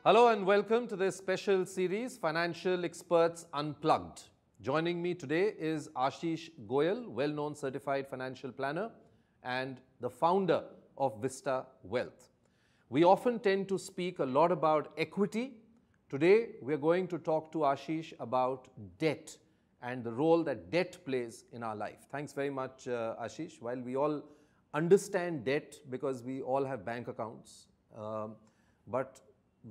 Hello and welcome to this special series, Financial Experts Unplugged. Joining me today is Ashish Goel, well-known certified financial planner and the founder of Vista Wealth. We often tend to speak a lot about equity. Today, we're going to talk to Ashish about debt and the role that debt plays in our life. Thanks very much, Ashish. While we all understand debt because we all have bank accounts, but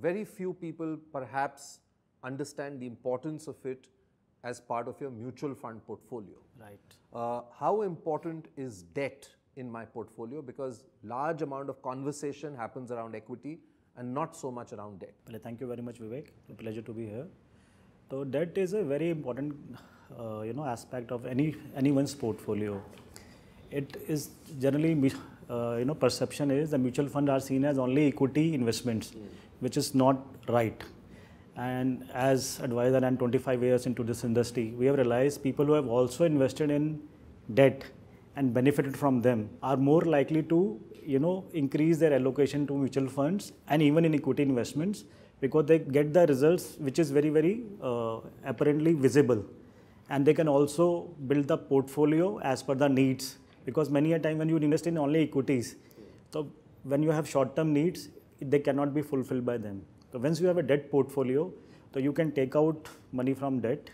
very few people perhaps understand the importance of it as part of your mutual fund portfolio. Right. How important is debt in my portfolio? Because large amount of conversation happens around equity and not so much around debt. Well, thank you very much, Vivek. It's a pleasure to be here. So debt is a very important, aspect of anyone's portfolio. It is generally, perception is the mutual fund are seen as only equity investments, which is not right. And as advisor and 25 years into this industry, we have realized people who have also invested in debt and benefited from them are more likely to, increase their allocation to mutual funds and even in equity investments because they get the results which is very, very apparently visible. And they can also build the portfolio as per the needs because many a time when you invest in only equities, so when you have short-term needs, they cannot be fulfilled by them. So once you have a debt portfolio, so you can take out money from debt,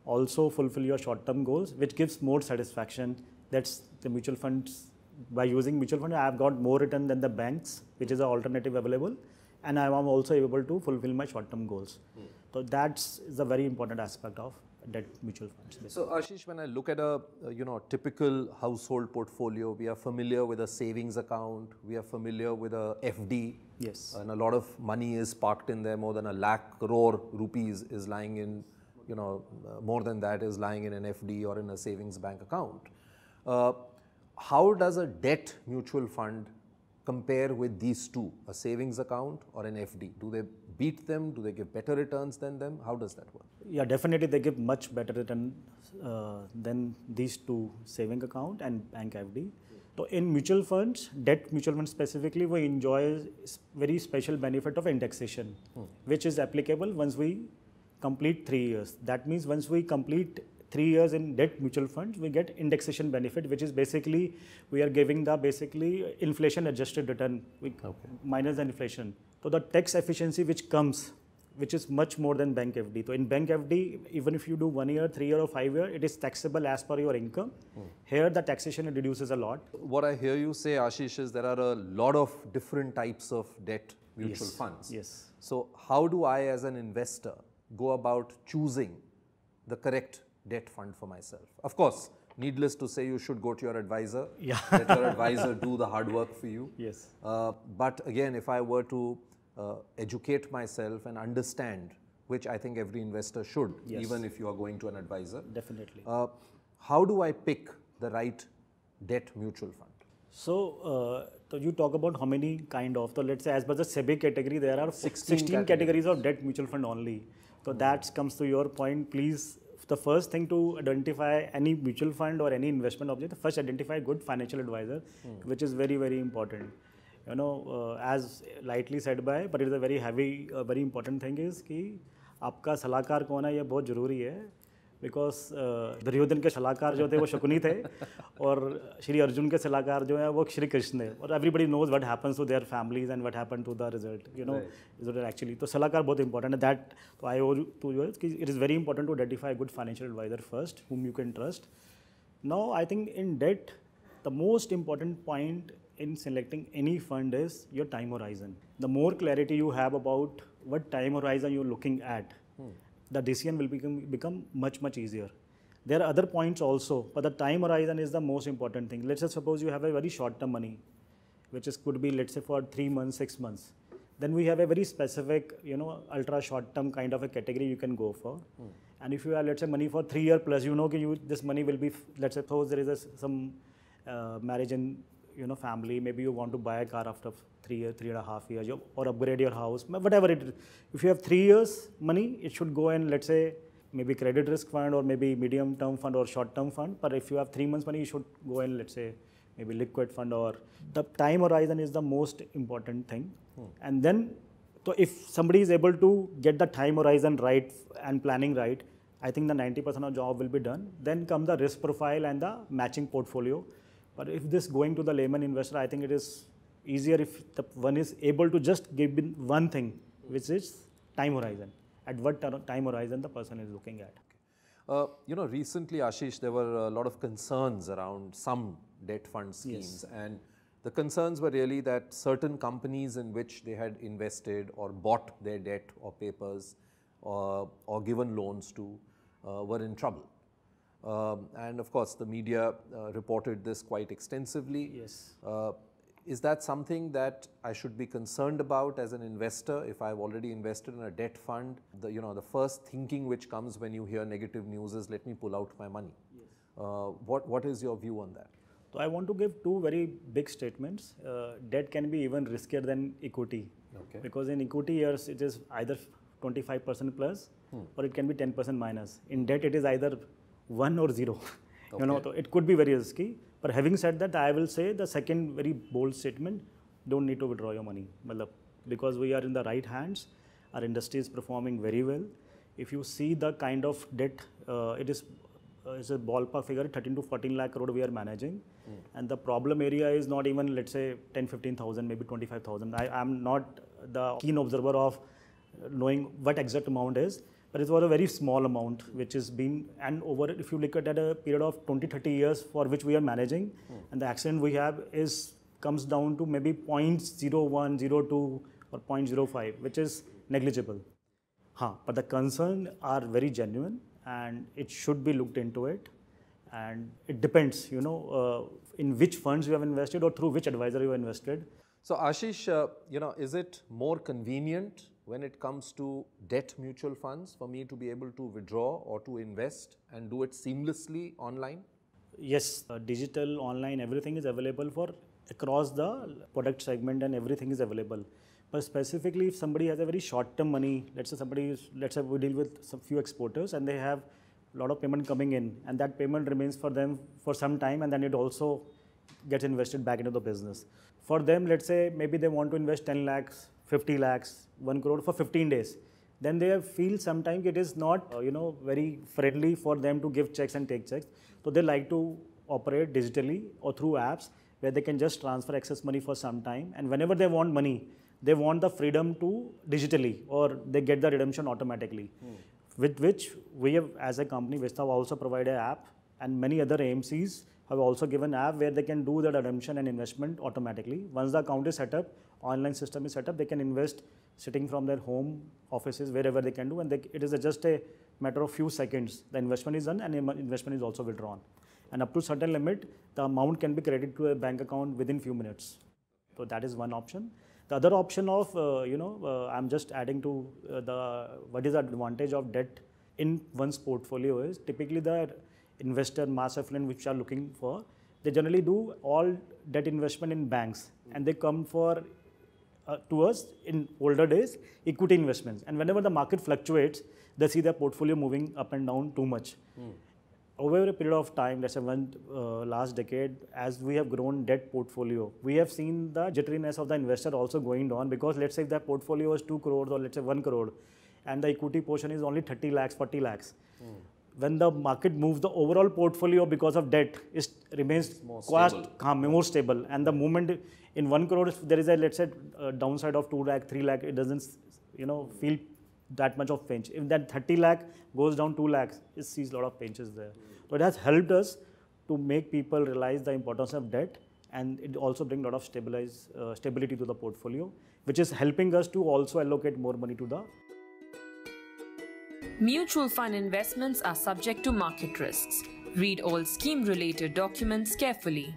also fulfill your short-term goals, which gives more satisfaction. That's the mutual funds. By using mutual fund, I have got more return than the banks, which is an alternative available, and I am also able to fulfill my short-term goals. So that's a very important aspect of debt mutual funds. So Ashish, when I look at a typical household portfolio, we are familiar with a savings account, we are familiar with a FD. Yes. And a lot of money is parked in there. More than 1 lakh crore rupees is lying in, more than that is lying in an FD or in a savings bank account. How does a debt mutual fund compare with these two, a savings account or an FD? Do they beat them? Do they give better returns than them? How does that work? Yeah, definitely they give much better return than these two, saving account and bank FD. So in mutual funds, debt mutual funds specifically, we enjoy very special benefit of indexation, which is applicable once we complete 3 years. That means once we complete 3 years in debt mutual funds, we get indexation benefit, which is basically we are giving the basically inflation adjusted return minus the inflation. So the tax efficiency which comes, which is much more than bank FD. So in bank FD, even if you do 1 year, 3 year or 5 year, it is taxable as per your income. Here the taxation reduces a lot. What I hear you say, Ashish, is there are a lot of different types of debt mutual funds. Yes. So how do I as an investor go about choosing the correct debt fund for myself? Of course, needless to say, you should go to your advisor. Yeah. Let your advisor do the hard work for you. Yes. But again, if I were to educate myself and understand, which I think every investor should, even if you are going to an advisor. Definitely. How do I pick the right debt mutual fund? So you talk about how many kind of, so let's say as per the SEBI category, there are 16 categories. categories of debt mutual fund only. So that comes to your point, please. The first thing to identify any mutual fund or any investment object, first identify good financial advisor, which is very, very important. As lightly said by, but it is a very heavy, very important thing is कि आपका सलाहकार कौन है ये बहुत ज़रूरी है, because Duryodhan के सलाहकार जो थे वो शकुनी थे और श्री अर्जुन के सलाहकार जो है वो श्री कृष्ण थे और everybody knows what happens to their families and what happened to the result, actually. तो सलाहकार बहुत important है. That so I owe to you it is very important to identify a good financial advisor first whom you can trust. Now I think in debt the most important point in selecting any fund is your time horizon. The more clarity you have about what time horizon you're looking at, the decision will become much, much easier. There are other points also, but the time horizon is the most important thing. Let's say suppose you have a very short-term money, which could be, let's say, for 3 months, 6 months. Then we have a very specific, ultra short-term kind of a category you can go for. And if you have, let's say, money for 3 years plus, this money will be, let's say, suppose there is some marriage in family, maybe you want to buy a car after 3 years, 3.5 years, or upgrade your house, whatever it is. If you have 3 years money, it should go in, let's say, maybe credit risk fund or maybe medium term fund or short term fund. But if you have 3 months money, you should go in, let's say, maybe liquid fund, or the time horizon is the most important thing. And then So if somebody is able to get the time horizon right and planning right, I think the 90% of job will be done. Then come the risk profile and the matching portfolio. But if this going to the layman investor, I think it is easier if the one is able to just give in one thing, which is time horizon. At what time horizon the person is looking at. Recently, Ashish, there were a lot of concerns around some debt fund schemes. Yes. And the concerns were really that certain companies in which they had invested or bought their debt or papers or given loans to were in trouble. And of course, the media reported this quite extensively. Yes. Is that something that I should be concerned about as an investor if I've already invested in a debt fund? The first thinking which comes when you hear negative news is, let me pull out my money. Yes. What is your view on that? So I want to give two very big statements. Debt can be even riskier than equity. Okay. Because in equity years, it is either 25% plus or it can be 10% minus. In debt, it is either 1 or 0. Okay. So it could be very risky. But having said that, I will say the second very bold statement, don't need to withdraw your money. Because we are in the right hands, our industry is performing very well. If you see the kind of debt, it's a ballpark figure, 13 to 14 lakh crore we are managing. And the problem area is not even, let's say, 10, 15,000, maybe 25,000. I am not the keen observer of knowing what exact amount is. But it was a very small amount, which has been, and over, if you look at a period of 20, 30 years for which we are managing, and the accident we have comes down to maybe 0.01, 0.02 or 0.05, which is negligible. But the concerns are very genuine and it should be looked into it. And it depends, in which funds you have invested or through which advisor you have invested. So Ashish, is it more convenient when it comes to debt mutual funds for me to be able to withdraw or to invest and do it seamlessly online? Yes, digital, online, everything is available for across the product segment and everything is available. But specifically if somebody has a very short-term money, let's say we deal with some few exporters and they have a lot of payment coming in and that payment remains for them for some time and then it also gets invested back into the business. For them, let's say maybe they want to invest 10 lakhs, 50 lakhs, 1 crore for 15 days. Then they feel sometimes it is not, very friendly for them to give checks and take checks. So they like to operate digitally or through apps where they can just transfer excess money for some time. And whenever they want money, they want the freedom to digitally or they get the redemption automatically. With which we have, as a company, Vista also provide an app and many other AMCs have also given an app where they can do the redemption and investment automatically. Once the account is set up, online system is set up, they can invest sitting from their home offices, wherever they can do, and it is just a matter of few seconds. The investment is done and investment is also withdrawn. And up to certain limit, the amount can be credited to a bank account within few minutes. So that is one option. The other option of, I'm just adding to what is the advantage of debt in one's portfolio is typically the investor, mass affluent, which are looking for, they generally do all debt investment in banks and they come for to us in older days, equity investments. And whenever the market fluctuates, they see their portfolio moving up and down too much. Over a period of time, let's say last decade, as we have grown debt portfolio, we have seen the jitteriness of the investor also going down because let's say if that portfolio was 2 crores or let's say 1 crore and the equity portion is only 30 lakhs, 40 lakhs. When the market moves, the overall portfolio because of debt remains more stable. And the moment in 1 crore, if there is a, let's say, downside of 2 lakh, 3 lakh, it doesn't, feel that much of pinch. If that 30 lakh goes down 2 lakhs, it sees a lot of pinches there. So it has helped us to make people realize the importance of debt, and it also brings a lot of stability to the portfolio, which is helping us to also allocate more money to the. Mutual fund investments are subject to market risks. Read all scheme-related documents carefully.